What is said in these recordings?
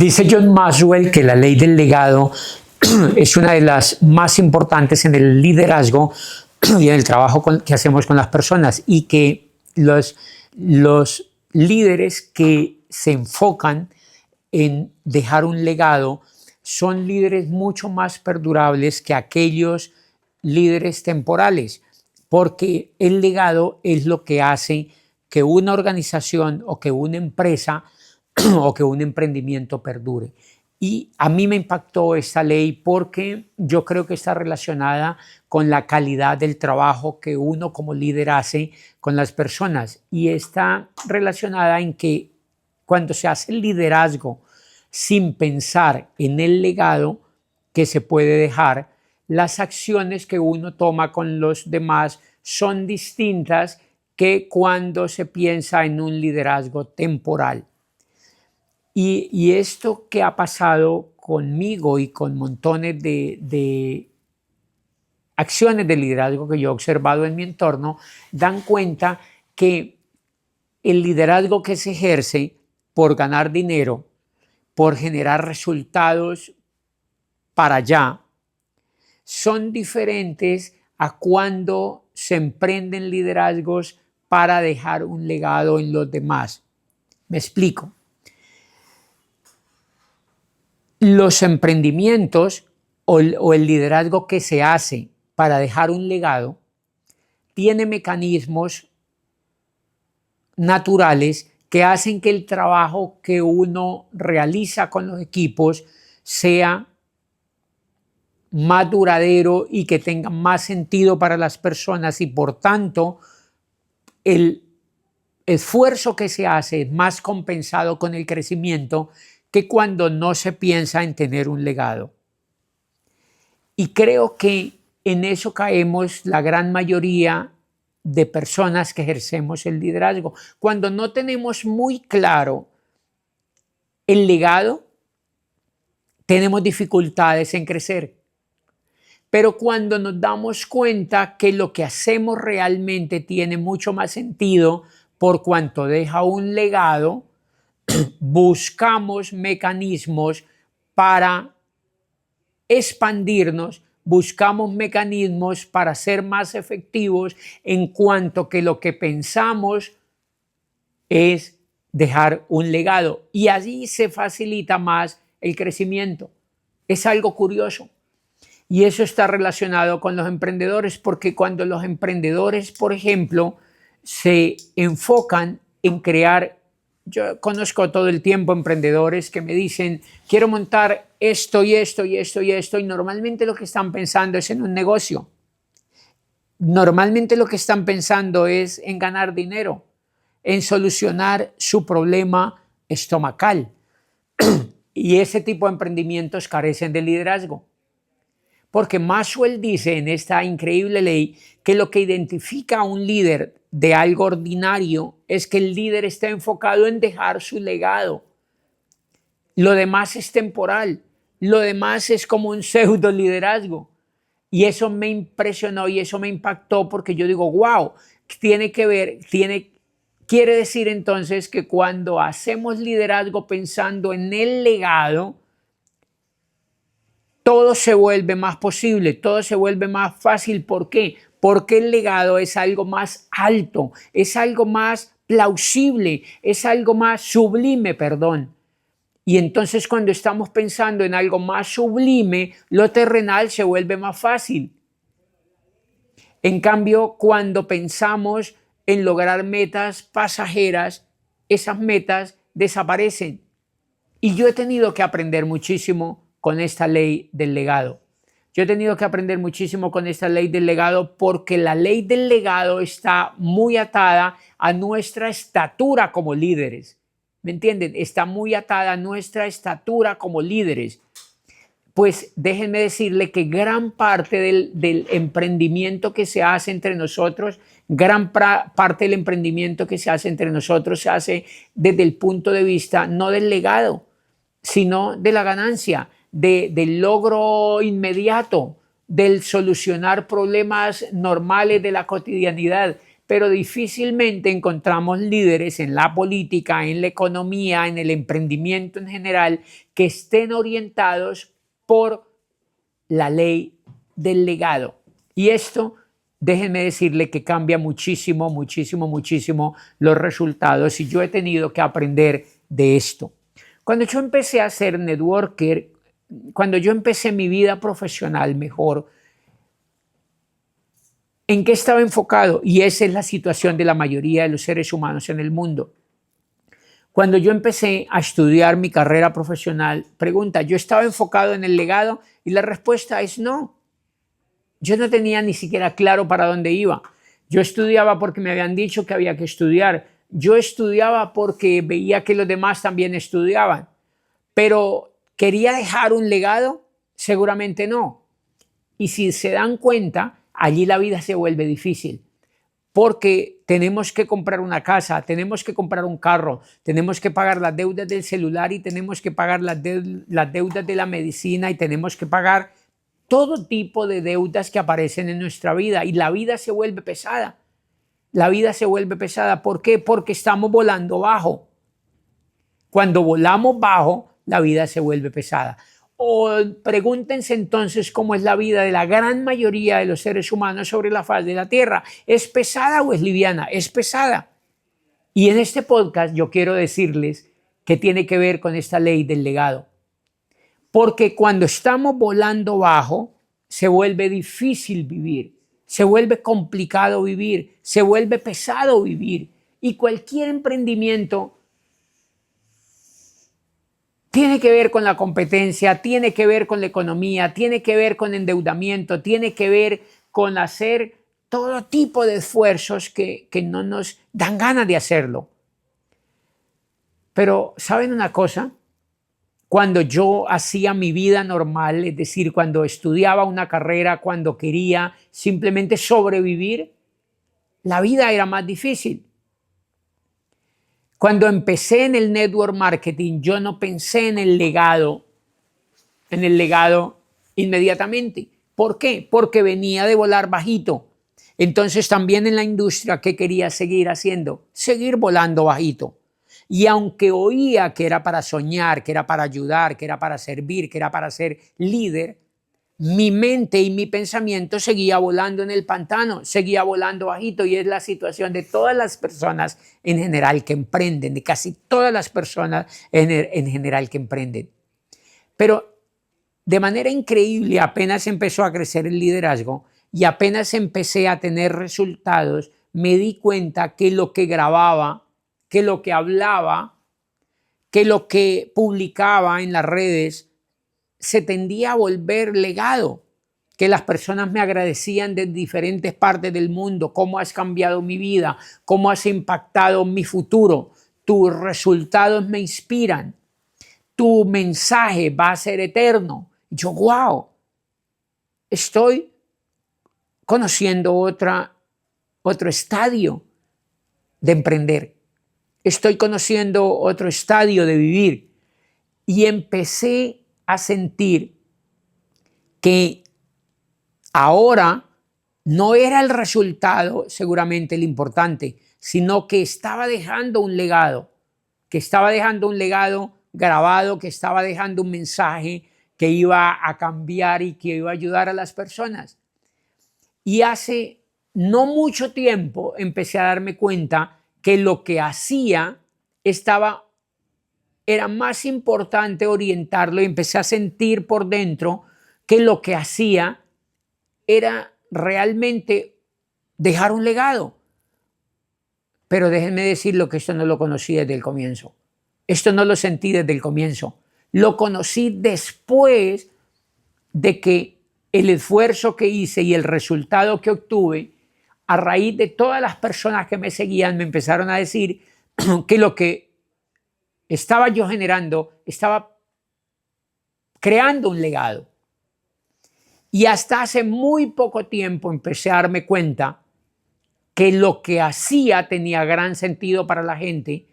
Dice John Maxwell que la ley del legado es una de las más importantes en el liderazgo y en el trabajo que hacemos con las personas, y que los líderes que se enfocan en dejar un legado son líderes mucho más perdurables que aquellos líderes temporales, porque el legado es lo que hace que una organización o que una empresa o que un emprendimiento perdure. Y a mí me impactó esta ley porque yo creo que está relacionada con la calidad del trabajo que uno como líder hace con las personas, y está relacionada en que cuando se hace el liderazgo sin pensar en el legado que se puede dejar, las acciones que uno toma con los demás son distintas que cuando se piensa en un liderazgo temporal. Y esto que ha pasado conmigo y con montones de acciones de liderazgo que yo he observado en mi entorno, dan cuenta que el liderazgo que se ejerce por ganar dinero, por generar resultados para allá, son diferentes a cuando se emprenden liderazgos para dejar un legado en los demás. Me explico. Los emprendimientos o el liderazgo que se hace para dejar un legado tiene mecanismos naturales que hacen que el trabajo que uno realiza con los equipos sea más duradero y que tenga más sentido para las personas, y por tanto el esfuerzo que se hace es más compensado con el crecimiento que cuando no se piensa en tener un legado. Y creo que en eso caemos la gran mayoría de personas que ejercemos el liderazgo. Cuando no tenemos muy claro el legado, tenemos dificultades en crecer. Pero cuando nos damos cuenta que lo que hacemos realmente tiene mucho más sentido por cuanto deja un legado, buscamos mecanismos para expandirnos, buscamos mecanismos para ser más efectivos en cuanto que lo que pensamos es dejar un legado, y así se facilita más el crecimiento. Es algo curioso. Y eso está relacionado con los emprendedores, porque cuando los emprendedores, por ejemplo, se enfocan en crear, yo conozco todo el tiempo emprendedores que me dicen, quiero montar esto y esto y esto y esto, y normalmente lo que están pensando es en un negocio. Normalmente lo que están pensando es en ganar dinero, en solucionar su problema estomacal. Y ese tipo de emprendimientos carecen de liderazgo. Porque Maxwell dice en esta increíble ley que lo que identifica a un líder de algo ordinario es que el líder está enfocado en dejar su legado. Lo demás es temporal, lo demás es como un pseudo liderazgo. Y eso me impresionó y eso me impactó, porque yo digo, wow, quiere decir entonces que cuando hacemos liderazgo pensando en el legado, todo se vuelve más posible, todo se vuelve más fácil. ¿Por qué? Porque el legado es algo más alto, es algo más plausible, es algo más sublime, perdón. Y entonces cuando estamos pensando en algo más sublime, lo terrenal se vuelve más fácil. En cambio, cuando pensamos en lograr metas pasajeras, esas metas desaparecen. Y yo he tenido que aprender muchísimo con esta ley del legado. Yo he tenido que aprender muchísimo con esta ley del legado, porque la ley del legado está muy atada a nuestra estatura como líderes. ¿Me entienden? Está muy atada a nuestra estatura como líderes. Pues déjenme decirle que gran parte del emprendimiento que se hace entre nosotros, parte del emprendimiento que se hace entre nosotros se hace desde el punto de vista no del legado, sino de la ganancia, del logro inmediato, del solucionar problemas normales de la cotidianidad. pero difícilmente encontramos líderes en la política, en la economía, en el emprendimiento en general, que estén orientados por la ley del legado. Y esto, déjenme decirle que cambia muchísimo, muchísimo, muchísimo los resultados, y yo he tenido que aprender de esto. Cuando yo empecé a ser networker, cuando yo empecé mi vida profesional mejor, ¿en qué estaba enfocado? Y esa es la situación de la mayoría de los seres humanos en el mundo. Cuando yo empecé a estudiar mi carrera profesional, pregunta, ¿yo estaba enfocado en el legado? Y la respuesta es no. Yo no tenía ni siquiera claro para dónde iba. Yo estudiaba porque me habían dicho que había que estudiar. Yo estudiaba porque veía que los demás también estudiaban. Pero ¿quería dejar un legado? Seguramente no. Y si se dan cuenta, allí la vida se vuelve difícil. Porque tenemos que comprar una casa, tenemos que comprar un carro, tenemos que pagar las deudas del celular y tenemos que pagar las deudas de la medicina y tenemos que pagar todo tipo de deudas que aparecen en nuestra vida, y la vida se vuelve pesada. La vida se vuelve pesada. ¿Por qué? Porque estamos volando bajo. Cuando volamos bajo, la vida se vuelve pesada. O pregúntense entonces cómo es la vida de la gran mayoría de los seres humanos sobre la faz de la Tierra. ¿Es pesada o es liviana? Es pesada. Y en este podcast yo quiero decirles que tiene que ver con esta ley del legado. Porque cuando estamos volando bajo, se vuelve difícil vivir, se vuelve complicado vivir, se vuelve pesado vivir. Y cualquier emprendimiento tiene que ver con la competencia, tiene que ver con la economía, tiene que ver con endeudamiento, tiene que ver con hacer todo tipo de esfuerzos que no nos dan ganas de hacerlo. Pero, ¿saben una cosa? Cuando yo hacía mi vida normal, es decir, cuando estudiaba una carrera, cuando quería simplemente sobrevivir, la vida era más difícil. Cuando empecé en el network marketing, yo no pensé en el legado inmediatamente. ¿Por qué? Porque venía de volar bajito. Entonces también en la industria, ¿qué quería seguir haciendo? Seguir volando bajito. Y aunque oía que era para soñar, que era para ayudar, que era para servir, que era para ser líder, mi mente y mi pensamiento seguía volando en el pantano, seguía volando bajito, y es la situación de todas las personas en general que emprenden, de casi todas las personas en general que emprenden. Pero de manera increíble, apenas empezó a crecer el liderazgo y apenas empecé a tener resultados, me di cuenta que lo que grababa, que lo que hablaba, que lo que publicaba en las redes se tendía a volver legado, que las personas me agradecían de diferentes partes del mundo: cómo has cambiado mi vida, cómo has impactado mi futuro, tus resultados me inspiran, tu mensaje va a ser eterno. Yo, wow, estoy conociendo otro estadio de emprender, estoy conociendo otro estadio de vivir, y empecé a sentir que ahora no era el resultado seguramente el importante, sino que estaba dejando un legado, grabado, que estaba dejando un mensaje que iba a cambiar y que iba a ayudar a las personas. Y hace no mucho tiempo empecé a darme cuenta que lo que hacía era más importante orientarlo, y empecé a sentir por dentro que lo que hacía era realmente dejar un legado. Pero déjenme decirlo que esto no lo conocí desde el comienzo. Esto no lo sentí desde el comienzo. Lo conocí después de que el esfuerzo que hice y el resultado que obtuve, a raíz de todas las personas que me seguían, me empezaron a decir que lo que estaba yo generando, estaba creando un legado. Y hasta hace muy poco tiempo empecé a darme cuenta que lo que hacía tenía gran sentido para la gente,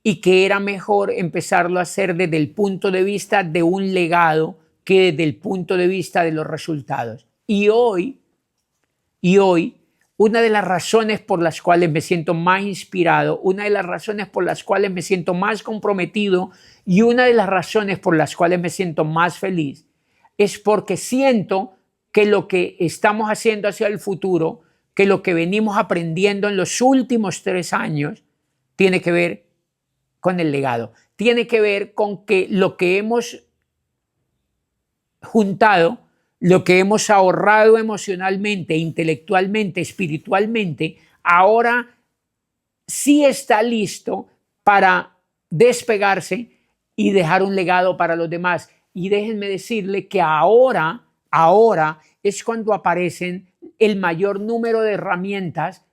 y que era mejor empezarlo a hacer desde el punto de vista de un legado que desde el punto de vista de los resultados. Y hoy, una de las razones por las cuales me siento más inspirado, una de las razones por las cuales me siento más comprometido y una de las razones por las cuales me siento más feliz es porque siento que lo que estamos haciendo hacia el futuro, que lo que venimos aprendiendo en los últimos 3 años, tiene que ver con el legado. Tiene que ver con que lo que hemos juntado, lo que hemos ahorrado emocionalmente, intelectualmente, espiritualmente, ahora sí está listo para despegarse y dejar un legado para los demás. Y déjenme decirle que ahora es cuando aparecen el mayor número de herramientas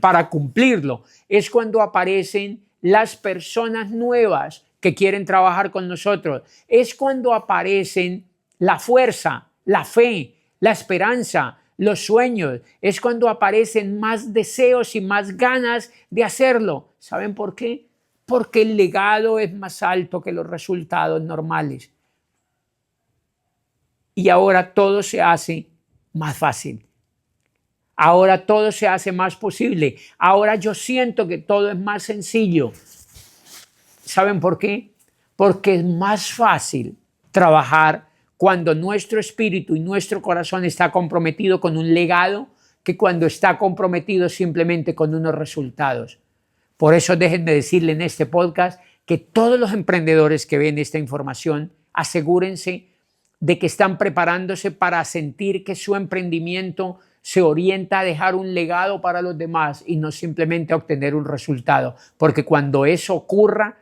para cumplirlo. Es cuando aparecen las personas nuevas que quieren trabajar con nosotros. Es cuando aparecen la fuerza, la fe, la esperanza, los sueños. Es cuando aparecen más deseos y más ganas de hacerlo. ¿Saben por qué? Porque el legado es más alto que los resultados normales. Y ahora todo se hace más fácil. Ahora todo se hace más posible. Ahora yo siento que todo es más sencillo. ¿Saben por qué? Porque es más fácil trabajar cuando nuestro espíritu y nuestro corazón está comprometido con un legado que cuando está comprometido simplemente con unos resultados. Por eso déjenme decirle en este podcast que todos los emprendedores que ven esta información, asegúrense de que están preparándose para sentir que su emprendimiento se orienta a dejar un legado para los demás y no simplemente a obtener un resultado. Porque cuando eso ocurra,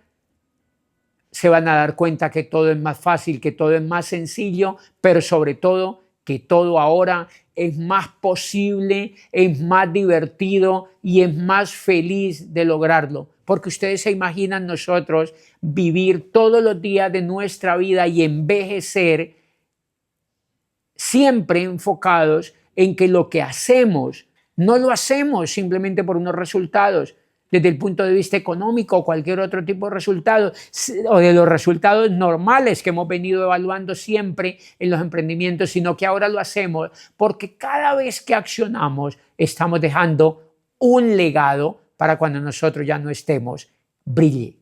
se van a dar cuenta que todo es más fácil, que todo es más sencillo, pero sobre todo que todo ahora es más posible, es más divertido y es más feliz de lograrlo. Porque ustedes se imaginan nosotros vivir todos los días de nuestra vida y envejecer siempre enfocados en que lo que hacemos no lo hacemos simplemente por unos resultados, desde el punto de vista económico o cualquier otro tipo de resultados, o de los resultados normales que hemos venido evaluando siempre en los emprendimientos, sino que ahora lo hacemos porque cada vez que accionamos estamos dejando un legado para cuando nosotros ya no estemos, brille.